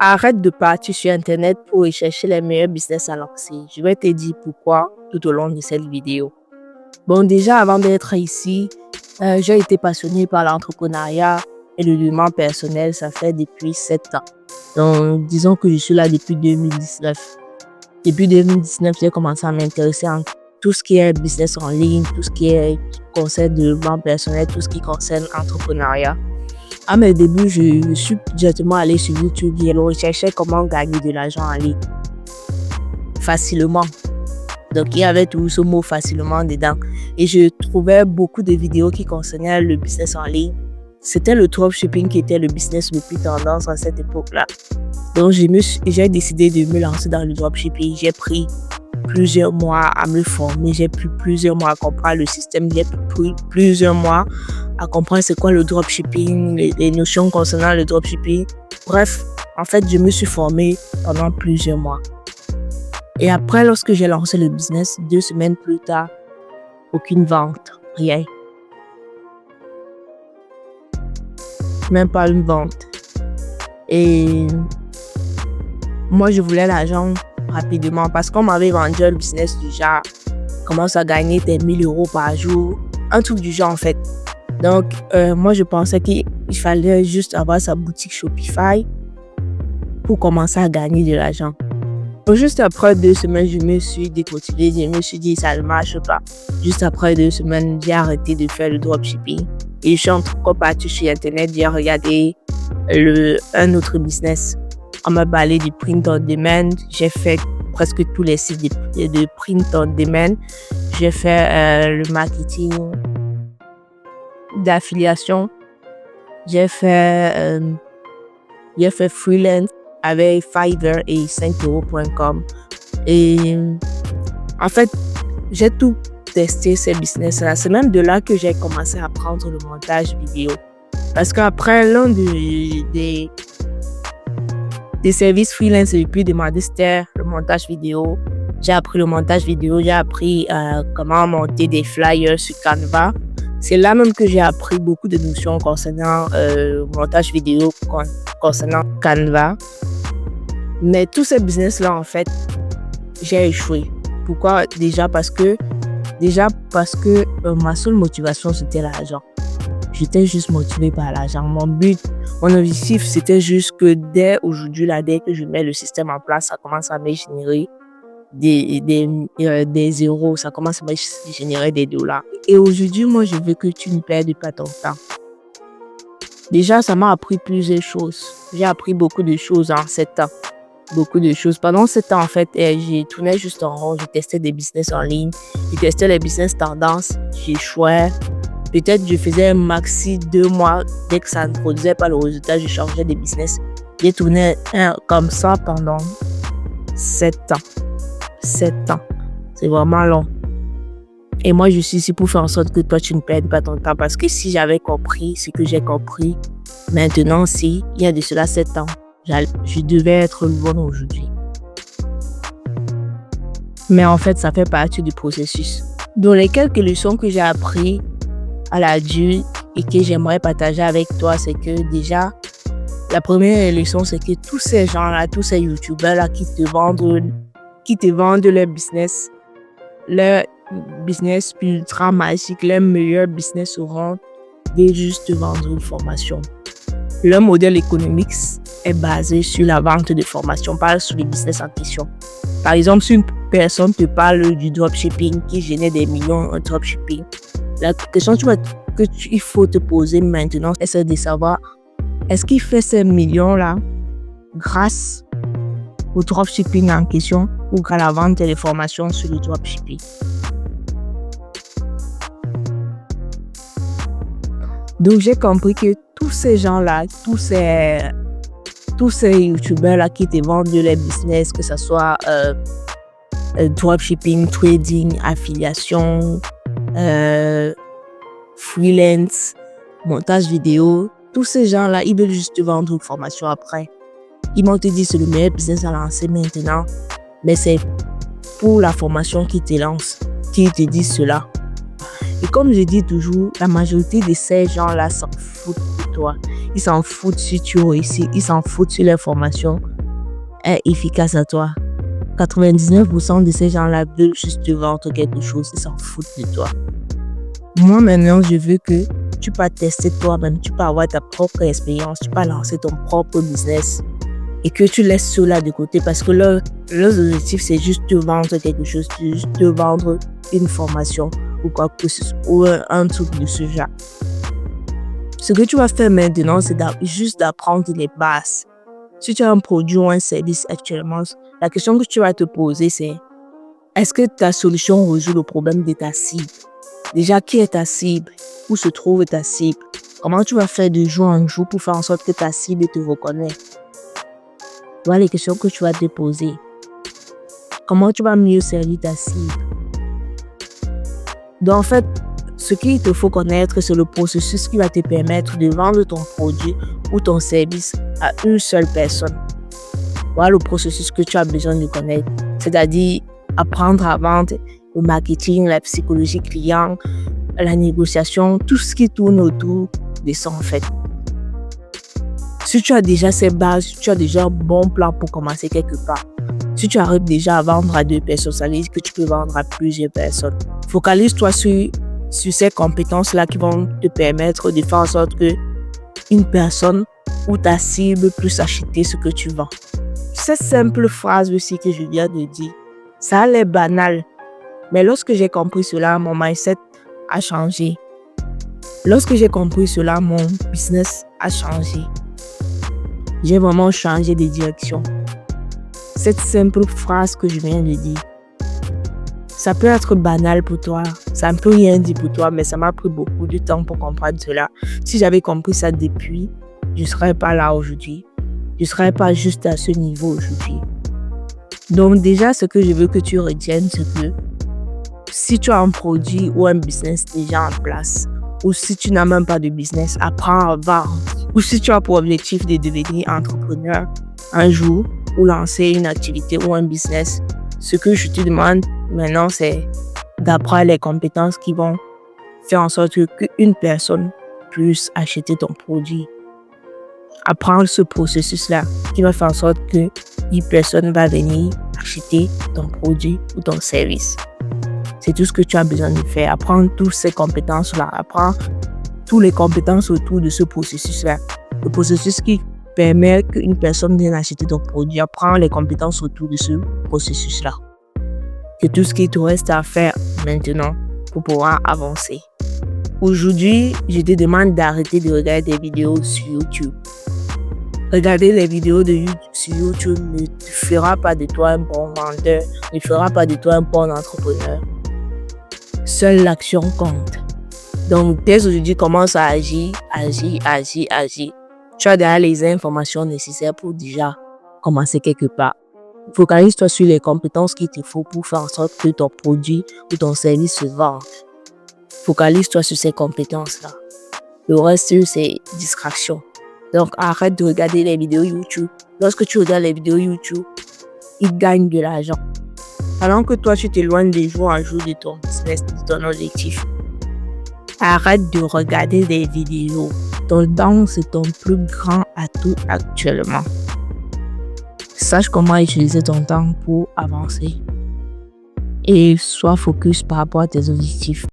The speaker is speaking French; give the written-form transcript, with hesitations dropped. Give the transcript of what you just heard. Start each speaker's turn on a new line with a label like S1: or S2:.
S1: Arrête de partir sur Internet pour rechercher les meilleurs business à lancer. Je vais te dire pourquoi tout au long de cette vidéo. Bon, déjà, avant d'être ici, j'ai été passionnée par l'entrepreneuriat et le développement personnel. Ça fait depuis 7 ans. Donc, disons que je suis là depuis 2019. Depuis 2019, j'ai commencé à m'intéresser à tout ce qui est business en ligne, tout ce qui concerne le développement personnel, tout ce qui concerne l'entrepreneuriat. À mes débuts, je suis directement allée sur YouTube et je recherchais comment gagner de l'argent en ligne facilement. Donc, il y avait tout ce mot facilement dedans. Et je trouvais beaucoup de vidéos qui concernaient le business en ligne. C'était le dropshipping qui était le business le plus tendance à cette époque-là. Donc, j'ai décidé de me lancer dans le dropshipping. J'ai pris plusieurs mois à me former. J'ai pris plusieurs mois à comprendre le système. J'ai pris plusieurs mois à comprendre c'est quoi le dropshipping, les notions concernant le dropshipping. Bref, en fait, je me suis formée pendant plusieurs mois. Et après, lorsque j'ai lancé le business, 2 semaines plus tard, aucune vente, rien. Même pas une vente. Et moi, je voulais l'argent rapidement parce qu'on m'avait vendu un business du genre, commence à gagner tes 1000 € par jour, un truc du genre en fait. Donc, moi, je pensais qu'il fallait juste avoir sa boutique Shopify pour commencer à gagner de l'argent. Juste après 2 semaines, je me suis démotivée. Je me suis dit, ça ne marche pas. Juste après 2 semaines, j'ai arrêté de faire le dropshipping. Et je suis encore partie sur Internet, j'ai regardé un autre business. On m'a parlé du print on demand. J'ai fait presque tous les sites de print on demand. J'ai fait le marketing d'affiliation. J'ai fait freelance avec Fiverr et 5euros.com. Et en fait, j'ai tout testé ces business-là. C'est même de là que j'ai commencé à apprendre le montage vidéo. Parce qu'après, l'un des services freelance les plus demandés, c'était le montage vidéo. J'ai appris le montage vidéo, j'ai appris comment monter des flyers sur Canva. C'est là même que j'ai appris beaucoup de notions concernant le montage vidéo, concernant Canva. Mais tous ces business-là, en fait, j'ai échoué. Pourquoi? Déjà parce que ma seule motivation, c'était l'argent. J'étais juste motivée par l'argent. Mon objectif, c'était juste que dès aujourd'hui, dès que je mets le système en place, ça commence à me générer des euros, ça commence à me générer des dollars. Et aujourd'hui, moi, je veux que tu ne perdes pas ton temps. Déjà, ça m'a appris plusieurs choses. J'ai appris beaucoup de choses en 7 ans. Beaucoup de choses. Pendant 7 ans, en fait, j'ai tourné juste en rond. Je testais des business en ligne. Je testais les business tendances. J'échouais. Peut-être je faisais maxi 2 mois. Dès que ça ne produisait pas le résultat, je changeais de business. J'ai tourné comme ça pendant 7 ans. 7 ans. C'est vraiment long. Et moi, je suis ici pour faire en sorte que toi, tu ne perdes pas ton temps. Parce que si j'avais compris ce que j'ai compris, maintenant, il y a de cela 7 ans, je devais être bonne aujourd'hui. Mais en fait, ça fait partie du processus. Donc, les quelques leçons que j'ai apprises à la dure et que j'aimerais partager avec toi, c'est que déjà, la première leçon, c'est que tous ces gens-là, tous ces youtubeurs-là qui te vendent leur business ultra magique, leur meilleur business au monde, de juste te vendre une formation. Leur modèle économique est basé sur la vente de formation, pas sur les business en question. Par exemple, si une personne te parle du dropshipping qui génère des millions en dropshipping, la question qu'il faut te poser maintenant, c'est de savoir est-ce qu'il fait ces millions-là grâce au dropshipping en question ou à la vente des formations sur le dropshipping. Donc, j'ai compris que tous ces gens-là, tous ces youtubeurs-là qui te vendent les business, que ce soit dropshipping, trading, affiliation, freelance, montage vidéo, tous ces gens-là, ils veulent juste te vendre une formation après. Ils vont te dire c'est le meilleur business à lancer maintenant, mais c'est pour la formation qui te lance, qui te dit cela. Et comme je dis toujours, la majorité de ces gens-là s'en foutent de toi. Ils s'en foutent si tu réussis. Ils s'en foutent si l'information est efficace à toi. 99% de ces gens-là veulent juste te vendre quelque chose. Ils s'en foutent de toi. Moi, maintenant, je veux que tu peux tester toi-même. Tu peux avoir ta propre expérience. Tu peux lancer ton propre business. Et que tu laisses cela de côté parce que leur objectif, c'est juste te vendre quelque chose. C'est juste te vendre une formation ou quoi que ce soit. Ou un truc de ce genre. Ce que tu vas faire maintenant, c'est juste d'apprendre les bases. Si tu as un produit ou un service actuellement, la question que tu vas te poser, c'est est-ce que ta solution résout le problème de ta cible? Déjà, qui est ta cible? Où se trouve ta cible? Comment tu vas faire de jour en jour pour faire en sorte que ta cible te reconnaisse? Voilà les questions que tu vas te poser. Comment tu vas mieux servir ta cible? Donc, en fait, ce qu'il te faut connaître, c'est le processus qui va te permettre de vendre ton produit ou ton service à une seule personne. Voilà le processus que tu as besoin de connaître. C'est-à-dire apprendre à vendre, le marketing, la psychologie client, la négociation, tout ce qui tourne autour de ça en fait. Si tu as déjà ces bases, si tu as déjà un bon plan pour commencer quelque part, si tu arrives déjà à vendre à 2 personnes, ça veut dire que tu peux vendre à plusieurs personnes. Focalise-toi sur ces compétences-là qui vont te permettre de faire en sorte que une personne ou ta cible puisse acheter ce que tu vends. Cette simple phrase aussi que je viens de dire, ça a l'air banal. Mais lorsque j'ai compris cela, mon mindset a changé. Lorsque j'ai compris cela, mon business a changé. J'ai vraiment changé de direction. Cette simple phrase que je viens de dire, ça peut être banal pour toi, ça ne peut rien dire pour toi, mais ça m'a pris beaucoup de temps pour comprendre cela. Si j'avais compris ça depuis, je ne serais pas là aujourd'hui. Je ne serais pas juste à ce niveau aujourd'hui. Donc déjà, ce que je veux que tu retiennes, c'est que si tu as un produit ou un business déjà en place, ou si tu n'as même pas de business, apprends à vendre. Ou si tu as pour objectif de devenir entrepreneur un jour ou lancer une activité ou un business, ce que je te demande maintenant, c'est d'apprendre les compétences qui vont faire en sorte qu'une personne puisse acheter ton produit. Apprendre ce processus-là qui va faire en sorte qu'une personne va venir acheter ton produit ou ton service. C'est tout ce que tu as besoin de faire. Apprendre toutes ces compétences-là. Apprendre toutes les compétences autour de ce processus-là. Le processus qui permet qu'une personne vienne acheter ton produit. Apprendre les compétences autour de ce processus-là. C'est tout ce qu'il te reste à faire maintenant pour pouvoir avancer. Aujourd'hui, je te demande d'arrêter de regarder des vidéos sur YouTube. Regarder les vidéos sur YouTube ne fera pas de toi un bon vendeur, ne fera pas de toi un bon entrepreneur. Seule l'action compte. Donc, dès aujourd'hui, commence à agir. Tu as déjà les informations nécessaires pour déjà commencer quelque part. Focalise-toi sur les compétences qu'il te faut pour faire en sorte que ton produit ou ton service se vende. Focalise-toi sur ces compétences-là. Le reste, c'est distraction. Donc, arrête de regarder les vidéos YouTube. Lorsque tu regardes les vidéos YouTube, ils gagnent de l'argent. Alors que toi, tu t'éloignes des jour en jour de ton business, de ton objectif. Arrête de regarder des vidéos. Ton temps, c'est ton plus grand atout actuellement. Sache comment utiliser ton temps pour avancer. Et sois focus par rapport à tes objectifs.